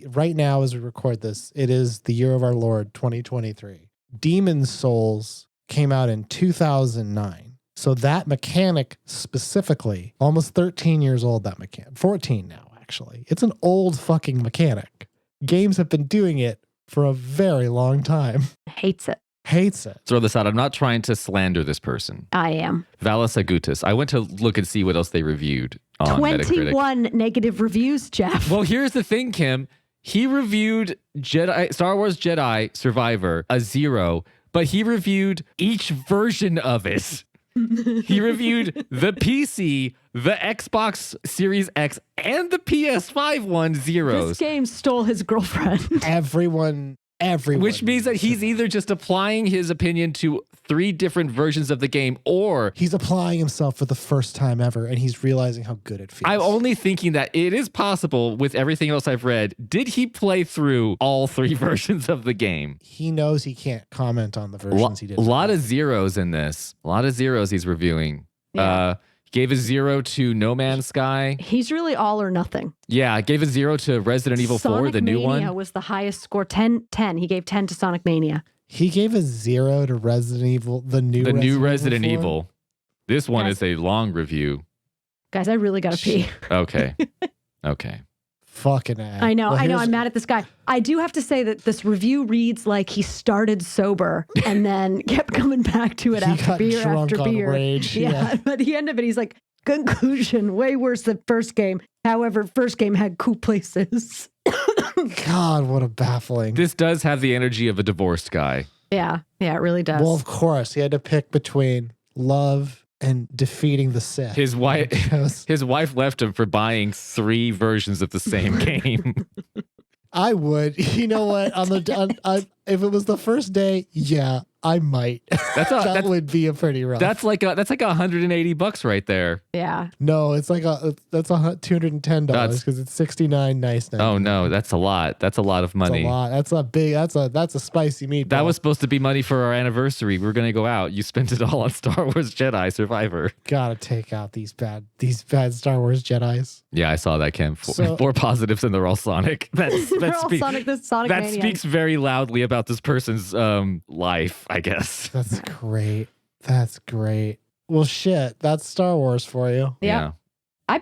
Right now as we record this, it is the year of our Lord 2023. Demon Souls came out in 2009. So that mechanic specifically, almost 13 years old, that mechanic. 14 now, actually. It's an old fucking mechanic. Games have been doing it for a very long time. Hates it. Hates it. Throw this out. I'm not trying to slander this person. I am. Valis Agutis. I went to look and see what else they reviewed on Metacritic. 21 negative reviews, Jeff. Well, here's the thing, Kim. He reviewed Star Wars Jedi Survivor a 0, but he reviewed each version of it. He reviewed the PC, the Xbox Series X, and the PS5 one zeros. This game stole his girlfriend. Everyone. Which means that he's either just applying his opinion to 3 different versions of the game, or he's applying himself for the first time ever, and he's realizing how good it feels. I'm only thinking that it is possible with everything else I've read. Did he play through all 3 versions of the game? He knows he can't comment on the versions he did. A lot of zeros in this. A lot of zeros he's reviewing. Yeah. Gave a 0 to No Man's Sky. He's really all or nothing. Yeah, gave a 0 to Resident Evil 4, the new one. Sonic Mania was the highest score, 10. He gave 10 to Sonic Mania. He gave a 0 to Resident Evil, the new Resident 4. Evil. This one Guys. is a long review. Guys, I really got to pee. Okay. Okay. Fucking A. I know. Well, I know. here's- I'm mad at this guy. I do have to say that this review reads like he started sober and then kept coming back to it He after got beer drunk after on beer. rage. Yeah. But the end of it, he's like, conclusion, way worse than first game. However, first game had cool places. God, what a baffling. This does have the energy of a divorced guy. Yeah. Yeah, it really does. Well, of course, he had to pick between love and defeating the Sith. His wife Because his wife left him for buying 3 versions of the same game. I would, you know what? If it was the first day, yeah, I might. That would be a pretty rough. That's like $180 right there. yeah. No, it's like that's $210 That's- because it's $69 nice now. Oh no, that's a lot. That's a lot of That's money. a lot. That's a big. That's a spicy meatball. That was supposed to be money for our anniversary. We were gonna go out. You spent it all on Star Wars Jedi Survivor. Gotta take out these bad Star Wars Jedis. Yeah, I saw that, Kim. So- 4 positives and they're all Sonic. They're all Sonic that maniacs. speaks very loudly about this person's life, I guess. That's great. That's great. Well, shit. That's Star Wars for you. Yeah. I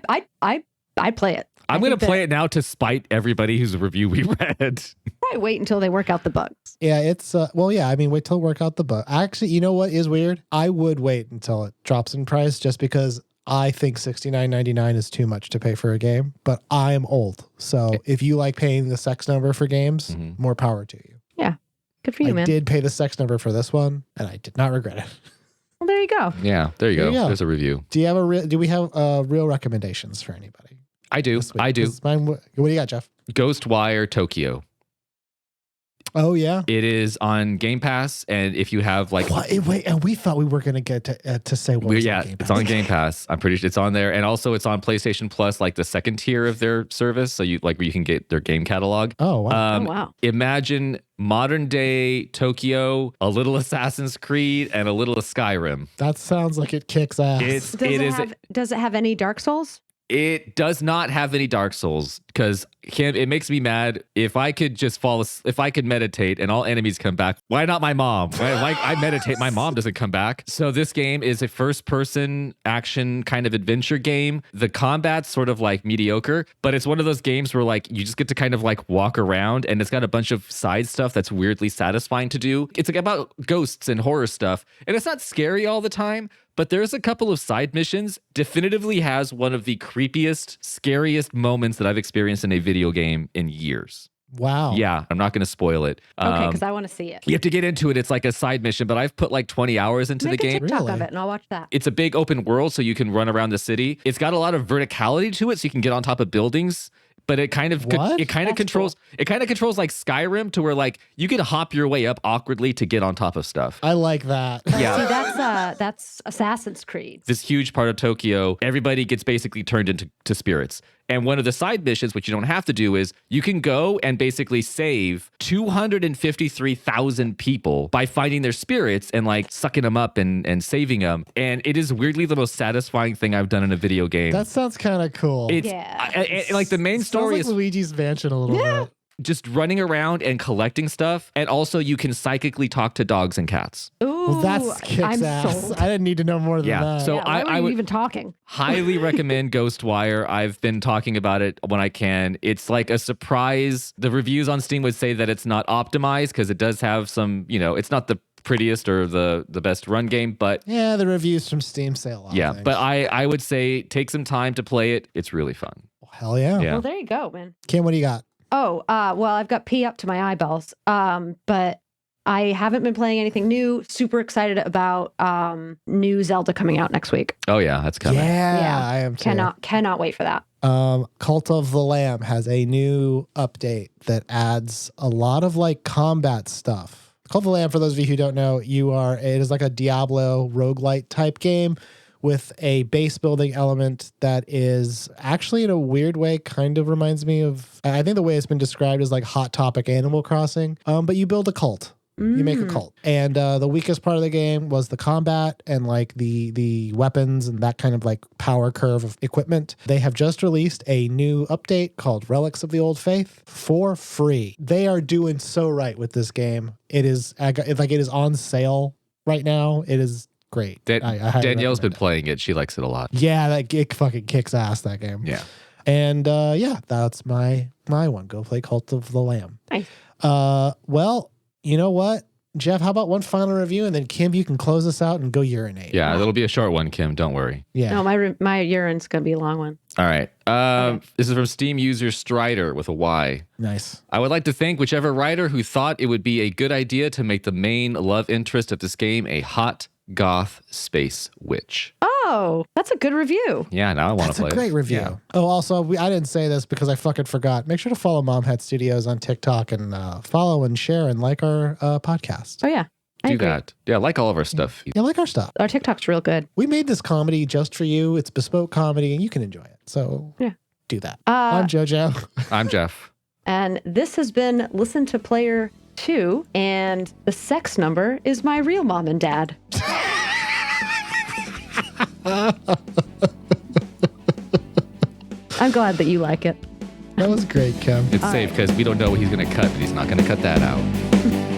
play it. I'm going to play it now to spite everybody whose review we read. Probably wait until they work out the bugs. Yeah, it's well, yeah. I mean, wait till it work out the bug. Actually, you know what is weird? I would wait until it drops in price, just because I think $69.99 is too much to pay for a game. But I am old, so if you like paying the sex number for games, more power to you. Yeah. Good for you, I man. did pay the sex number for this one, and I did not regret it. Well, there you go. Yeah, there you There go. you go. There's a review. Do we have real recommendations for anybody? I do. this week? I do. 'Cause mine, what do you got, Jeff? Ghostwire Tokyo. Oh yeah. It is on Game Pass, and if you have like, What? Wait, and we thought we were gonna get to say what was yeah, on Game it's Pass. on Game Pass. I'm pretty sure it's on there, and also it's on PlayStation Plus, like the second tier of their service. So you like where you can get their game catalog. Oh wow. Oh, wow. Imagine modern day Tokyo, a little Assassin's Creed, and a little Skyrim. That sounds like it kicks ass. Does it have any Dark Souls? It does not have any Dark Souls because it makes me mad. If I could just if I could meditate and all enemies come back, why not my mom? Why I meditate, my mom doesn't come back. So this game is a first-person action kind of adventure game. The combat's sort of like mediocre, but it's one of those games where like you just get to kind of like walk around, and it's got a bunch of side stuff that's weirdly satisfying to do. It's like about ghosts and horror stuff, and it's not scary all the time. But there's a couple of side missions. Definitively has one of the creepiest, scariest moments that I've experienced in a video game in years. Wow. Yeah, I'm not going to spoil it. Okay, because I want to see it. You have to get into it. It's like a side mission, but I've put like 20 hours into Make the a game. TikTok of Really? it, and I'll watch that. It's a big open world, so you can run around the city. It's got a lot of verticality to it, so you can get on top of buildings. But it kind of What? That's controls like Skyrim, to where like you can hop your way up awkwardly to get on top of stuff. I like that. Yeah. See, that's Assassin's Creed. This huge part of Tokyo, everybody gets basically turned into spirits. And one of the side missions, which you don't have to do, is you can go and basically save 253,000 people by finding their spirits and like sucking them up and saving them. And it is weirdly the most satisfying thing I've done in a video game. That sounds kind of cool. It's Yeah. like the main story Sounds like is Luigi's Mansion a little bit. just running around and collecting stuff. And also you can psychically talk to dogs and cats. Ooh, Well, that's kicks I'm ass. sold. I didn't need to know more than Yeah, that. so Yeah, why were I you would even talking? highly recommend Ghostwire. I've been talking about it when I can. It's like a surprise. The reviews on Steam would say that it's not optimized because it does have some, it's not the prettiest or the best run game, but yeah, the reviews from Steam say a lot. yeah, of things. but I would say take some time to play it. It's really fun. Hell yeah. Yeah. Well, there you go, man. Kim, what do you got? Oh, well, I've got pee up to my eyeballs. But I haven't been playing anything new. Super excited about new Zelda coming out next week. Oh yeah, that's coming. Yeah, I am too. Cannot wait for that. Cult of the Lamb has a new update that adds a lot of like combat stuff. Cult of the Lamb, for those of you who don't know, it is like a Diablo roguelite type game with a base building element that is actually in a weird way kind of reminds me of, I think the way it's been described is like Hot Topic Animal Crossing. But you build a cult. You make a cult. And the weakest part of the game was the combat and like the weapons and that kind of like power curve of equipment. They have just released a new update called Relics of the Old Faith for free. They are doing so right with this game. It is on sale right now. It is great. Danielle's been playing it. She likes it a lot. Yeah, it fucking kicks ass, that game. Yeah. And that's my one. Go play Cult of the Lamb. Nice. Well, you know what? Jeff, how about one final review, and then Kim, you can close us out and go urinate. Yeah, it'll be a short one, Kim. Don't worry. Yeah. No, my urine's going to be a long one. All right. This is from Steam user Strider with a Y. Nice. I would like to thank whichever writer who thought it would be a good idea to make the main love interest of this game a hot goth space witch. Oh, that's a good review. Yeah, now I want to play That's a great review. Yeah. Oh, also, I didn't say this because I fucking forgot. Make sure to follow Momhead Studios on TikTok and follow and share and like our podcast. Oh, yeah. I Do agree. that. Yeah, like all of our stuff. Yeah, like our stuff. Our TikTok's real good. We made this comedy just for you. It's bespoke comedy, and you can enjoy it. So do that. I'm JoJo. I'm Jeff. And this has been Listen to Player 2, and the sex number is my real mom and dad. I'm glad that you like it. That was great, Kim. It's safe because we don't know what he's going to cut, but he's not going to cut that out.